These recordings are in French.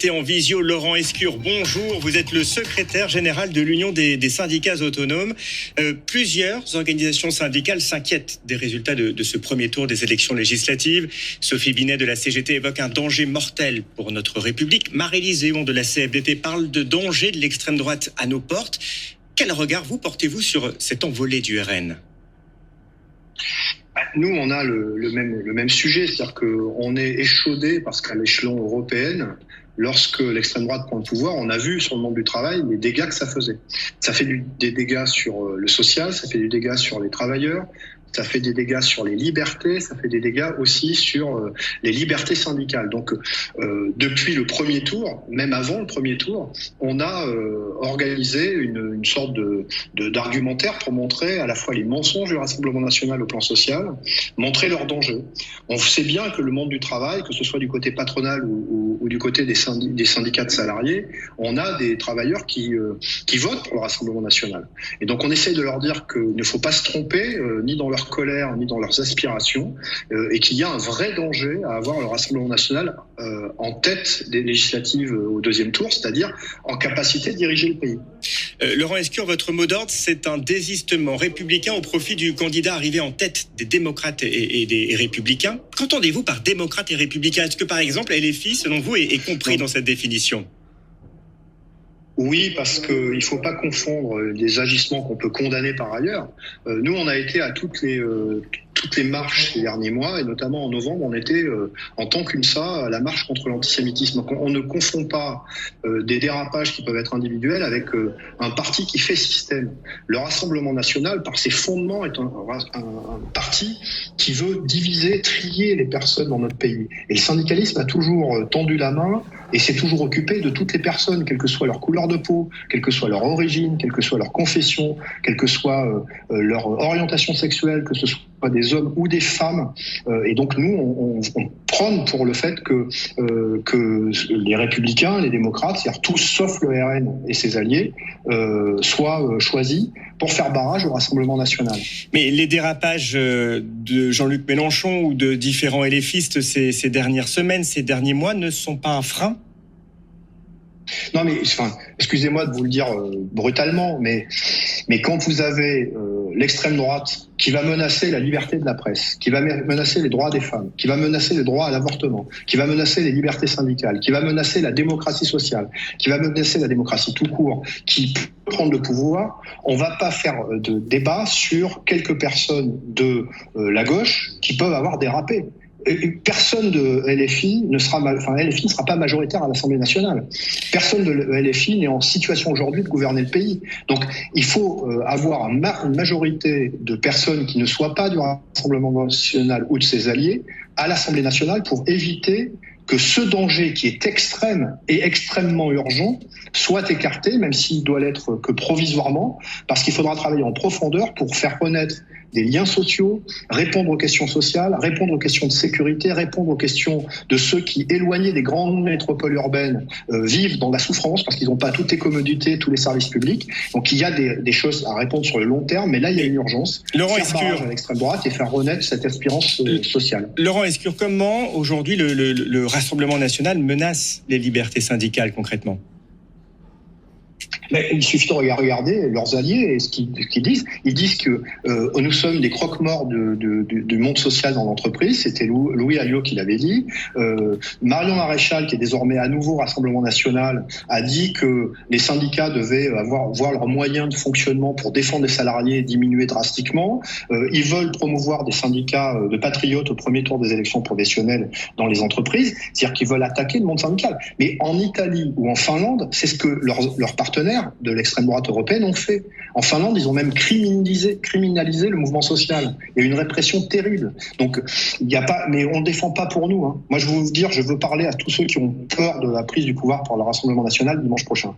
En visio, Laurent Escure, bonjour. Vous êtes le secrétaire général de l'Union des syndicats autonomes. Plusieurs organisations syndicales s'inquiètent des résultats de ce premier tour des élections législatives. Sophie Binet de la CGT évoque un danger mortel pour notre République. Marie-Lise Léon de la CFDT parle de danger de l'extrême droite à nos portes. Quel regard portez-vous sur cette envolée du RN ? Nous, on a le même sujet, c'est-à-dire qu'on est échaudé parce qu'à l'échelon européen, lorsque l'extrême droite prend le pouvoir, on a vu sur le monde du travail les dégâts que ça faisait. Ça fait des dégâts sur le social, ça fait des dégâts sur les travailleurs, ça fait des dégâts sur les libertés, ça fait des dégâts aussi sur les libertés syndicales. Donc, depuis le premier tour, même avant le premier tour, on a organisé une sorte d'argumentaire pour montrer à la fois les mensonges du Rassemblement national au plan social, montrer leurs dangers. On sait bien que le monde du travail, que ce soit du côté patronal ou du côté des syndicats de salariés, on a des travailleurs qui votent pour le Rassemblement national. Et donc, on essaie de leur dire qu'il ne faut pas se tromper, ni dans leur colère ni dans leurs aspirations, et qu'il y a un vrai danger à avoir le Rassemblement national en tête des législatives au deuxième tour, c'est-à-dire en capacité de diriger le pays. Laurent Escure, votre mot d'ordre, c'est un désistement républicain au profit du candidat arrivé en tête des démocrates et des républicains. Qu'entendez-vous par démocrate et républicain ? Est-ce que, par exemple, LFI, selon vous, est compris dans cette définition ? Oui, parce qu'il ne faut pas confondre les agissements qu'on peut condamner par ailleurs. Nous, on a été à toutes les marches ces derniers mois, et notamment en novembre, on était en tant qu'UNSA à la marche contre l'antisémitisme. Donc on ne confond pas des dérapages qui peuvent être individuels avec un parti qui fait système. Le Rassemblement national, par ses fondements, est un parti qui veut diviser, trier les personnes dans notre pays. Et le syndicalisme a toujours tendu la main et s'est toujours occupé de toutes les personnes, quelle que soit leur couleur de peau, quelle que soit leur origine, quelle que soit leur confession, quelle que soit leur orientation sexuelle, que ce soit des hommes ou des femmes. Et donc nous, on prône pour le fait que les républicains, les démocrates, c'est-à-dire tous sauf le RN et ses alliés, soient choisis pour faire barrage au Rassemblement national. Mais les dérapages de Jean-Luc Mélenchon ou de différents LFistes ces dernières semaines, ces derniers mois ne sont pas un frein ? Non, mais excusez-moi de vous le dire brutalement, mais quand vous avez l'extrême droite qui va menacer la liberté de la presse, qui va menacer les droits des femmes, qui va menacer le droit à l'avortement, qui va menacer les libertés syndicales, qui va menacer la démocratie sociale, qui va menacer la démocratie tout court, qui peut prendre le pouvoir, on va pas faire de débat sur quelques personnes de la gauche qui peuvent avoir dérapé. Personne de LFI ne sera pas majoritaire à l'Assemblée nationale. Personne de LFI n'est en situation aujourd'hui de gouverner le pays. Donc, il faut avoir une majorité de personnes qui ne soient pas du Rassemblement national ou de ses alliés à l'Assemblée nationale pour éviter que ce danger qui est extrême et extrêmement urgent soit écarté, même s'il doit l'être que provisoirement, parce qu'il faudra travailler en profondeur pour faire renaître des liens sociaux, répondre aux questions sociales, répondre aux questions de sécurité, répondre aux questions de ceux qui, éloignés des grandes métropoles urbaines, vivent dans la souffrance parce qu'ils n'ont pas toutes les commodités, tous les services publics. Donc il y a des choses à répondre sur le long terme, mais là il y a une urgence. Laurent faire barrage Escure, à l'extrême droite et faire renaître cette espérance sociale. Laurent Escure, comment aujourd'hui le Rassemblement national menace les libertés syndicales concrètement ? Mais il suffit de regarder leurs alliés et ce qu'ils disent. Ils disent que nous sommes des croque-morts du monde social dans l'entreprise. C'était Louis Alliot qui l'avait dit. Marion Maréchal, qui est désormais à nouveau Rassemblement national, a dit que les syndicats devaient voir leurs moyens de fonctionnement pour défendre les salariés diminuer drastiquement. Ils veulent promouvoir des syndicats de patriotes au premier tour des élections professionnelles dans les entreprises. C'est-à-dire qu'ils veulent attaquer le monde syndical. Mais en Italie ou en Finlande, c'est ce que leurs partenaires de l'extrême droite européenne ont fait. En Finlande, ils ont même criminalisé le mouvement social. Il y a eu une répression terrible. Donc, mais on ne défend pas pour nous. Moi, je veux parler à tous ceux qui ont peur de la prise du pouvoir par le Rassemblement national dimanche prochain.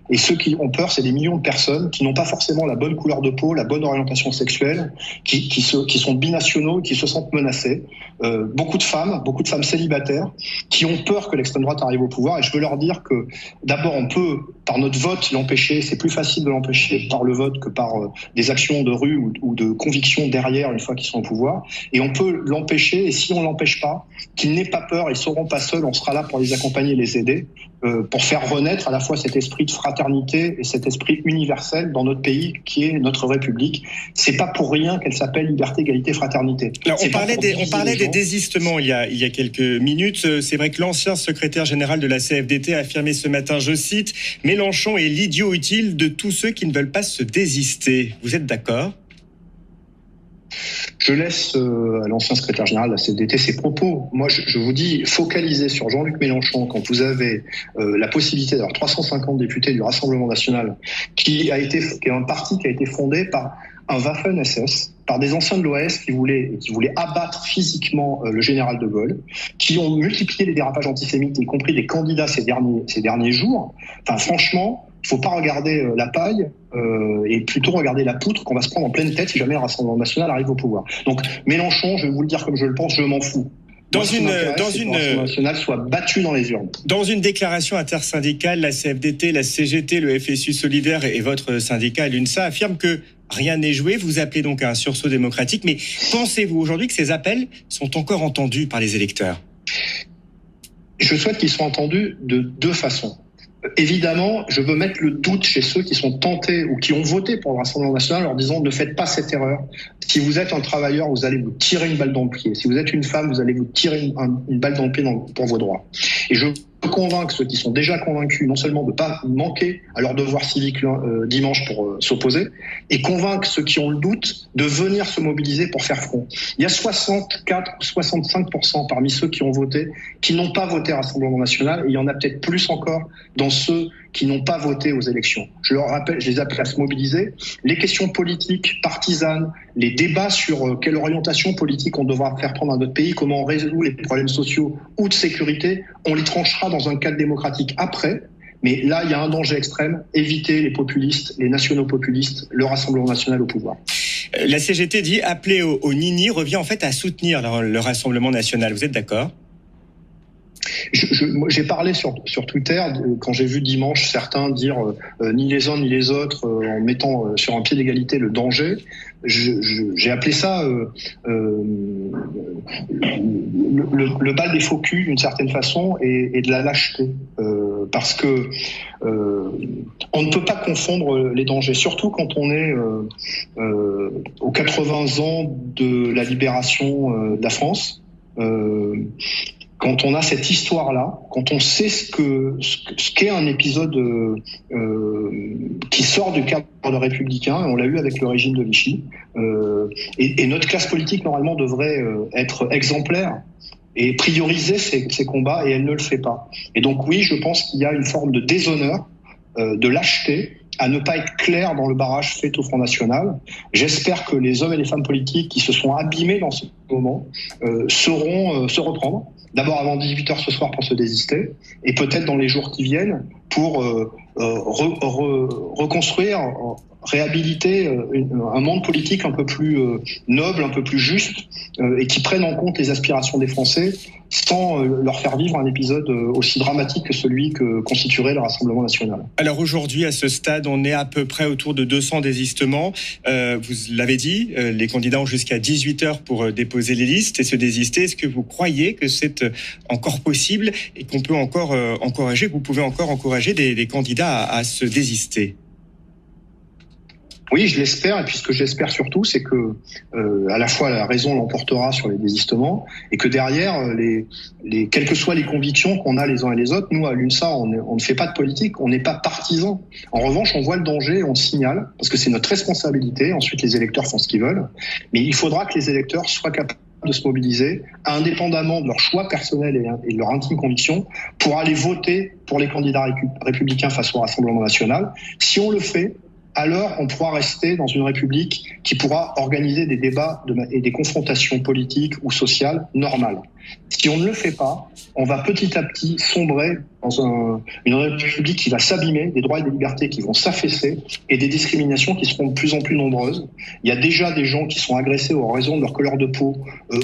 Et ceux qui ont peur, c'est des millions de personnes qui n'ont pas forcément la bonne couleur de peau, la bonne orientation sexuelle, qui sont binationaux, qui se sentent menacés. Beaucoup de femmes célibataires, qui ont peur que l'extrême droite arrive au pouvoir. Et je veux leur dire que, d'abord, on peut, par notre vote, l'empêcher l'empêcher, c'est plus facile de l'empêcher par le vote que par des actions de rue ou de conviction derrière une fois qu'ils sont au pouvoir. Et on peut l'empêcher, et si on l'empêche pas, qu'ils n'aient pas peur, ils seront pas seuls, on sera là pour les accompagner et les aider, pour faire renaître à la fois cet esprit de fraternité et cet esprit universel dans notre pays qui est notre République. C'est pas pour rien qu'elle s'appelle liberté, égalité, fraternité. Alors, on parlait des désistements il y a quelques minutes. C'est vrai que l'ancien secrétaire général de la CFDT a affirmé ce matin, je cite, « Mélenchon est l'idiot utile de tous ceux qui ne veulent pas se désister ». Vous êtes d'accord ? Je laisse à l'ancien secrétaire général de la CFDT ses propos. Moi, je vous dis, focaliser sur Jean-Luc Mélenchon quand vous avez la possibilité d'avoir 350 députés du Rassemblement national, qui est un parti qui a été fondé par un Waffen-SS, par des anciens de l'OAS qui voulaient abattre physiquement le général de Gaulle, qui ont multiplié les dérapages antisémites, y compris des candidats ces derniers jours. Enfin, franchement, il faut pas regarder la paille et plutôt regarder la poutre qu'on va se prendre en pleine tête si jamais le Rassemblement national arrive au pouvoir. Donc Mélenchon, je vais vous le dire comme je le pense, je m'en fous. Que le Rassemblement national soit battu dans les urnes. Dans une déclaration intersyndicale, la CFDT, la CGT, le FSU Solidaire et votre syndicat, l'UNSA, affirment que rien n'est joué. Vous appelez donc à un sursaut démocratique. Mais pensez-vous aujourd'hui que ces appels sont encore entendus par les électeurs ? Je souhaite qu'ils soient entendus de deux façons. Évidemment, je veux mettre le doute chez ceux qui sont tentés ou qui ont voté pour le Rassemblement national en leur disant ne faites pas cette erreur. Si vous êtes un travailleur, vous allez vous tirer une balle dans le pied. Si vous êtes une femme, vous allez vous tirer une balle dans le pied pour vos droits. Et je veux convaincre ceux qui sont déjà convaincus non seulement de ne pas manquer à leur devoir civique dimanche pour s'opposer, et convaincre ceux qui ont le doute de venir se mobiliser pour faire front. Il y a 64 ou 65% parmi ceux qui ont voté qui n'ont pas voté Rassemblement national, et il y en a peut-être plus encore dans ceux qui n'ont pas voté aux élections. Je leur rappelle, je les appelle à se mobiliser. Les questions politiques, partisanes, les débats sur quelle orientation politique on devra faire prendre à notre pays, comment on résout les problèmes sociaux ou de sécurité, on les tranchera dans un cadre démocratique après. Mais là, il y a un danger extrême, éviter les populistes, les nationaux populistes, le Rassemblement national au pouvoir. La CGT dit appeler au Nini revient en fait à soutenir le Rassemblement national. Vous êtes d'accord ? J'ai parlé sur Twitter quand j'ai vu dimanche certains dire ni les uns ni les autres en mettant sur un pied d'égalité le danger. J'ai appelé ça le bal des faux culs d'une certaine façon et de la lâcheté parce que on ne peut pas confondre les dangers, surtout quand on est aux 80 ans de la libération de la France. Quand on a cette histoire-là, quand on sait ce qu'est un épisode qui sort du cadre républicain, on l'a eu avec le régime de Vichy, et notre classe politique normalement devrait être exemplaire et prioriser ces combats, et elle ne le fait pas. Et donc oui, je pense qu'il y a une forme de déshonneur, de lâcheté, à ne pas être clair dans le barrage fait au Front National. J'espère que les hommes et les femmes politiques qui se sont abîmés dans ce moment sauront se reprendre. D'abord avant 18h ce soir pour se désister, et peut-être dans les jours qui viennent pour reconstruire, réhabiliter un monde politique un peu plus noble, un peu plus juste, et qui prenne en compte les aspirations des Français sans leur faire vivre un épisode aussi dramatique que celui que constituerait le Rassemblement national. Alors aujourd'hui, à ce stade, on est à peu près autour de 200 désistements. Vous l'avez dit, les candidats ont jusqu'à 18h pour déposer les listes et se désister. Est-ce que vous croyez que c'est encore possible et qu'on peut encore encourager, que vous pouvez encore encourager des candidats à se désister ? Oui, je l'espère, et puis ce que j'espère surtout, c'est que à la fois la raison l'emportera sur les désistements, et que derrière, quelles que soient les convictions qu'on a les uns et les autres, nous à l'UNSA, on ne fait pas de politique, on n'est pas partisans. En revanche, on voit le danger, on le signale, parce que c'est notre responsabilité. Ensuite, les électeurs font ce qu'ils veulent, mais il faudra que les électeurs soient capables de se mobiliser, indépendamment de leur choix personnel et de leur intime conviction, pour aller voter pour les candidats républicains face au Rassemblement national. Si on le fait, alors on pourra rester dans une République qui pourra organiser des débats et des confrontations politiques ou sociales normales. Si on ne le fait pas, on va petit à petit sombrer dans une République qui va s'abîmer, des droits et des libertés qui vont s'affaisser et des discriminations qui seront de plus en plus nombreuses. Il y a déjà des gens qui sont agressés en raison de leur couleur de peau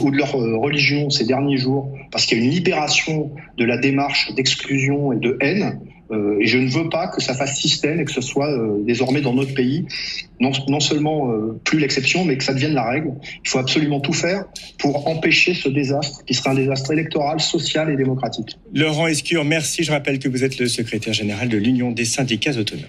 ou de leur religion ces derniers jours, parce qu'il y a une libération de la démarche d'exclusion et de haine. Et je ne veux pas que ça fasse système et que ce soit désormais dans notre pays non seulement plus l'exception, mais que ça devienne la règle. Il faut absolument tout faire pour empêcher ce désastre qui serait un désastre électoral, social et démocratique. Laurent Escure, merci. Je rappelle que vous êtes le secrétaire général de l'Union des syndicats autonomes.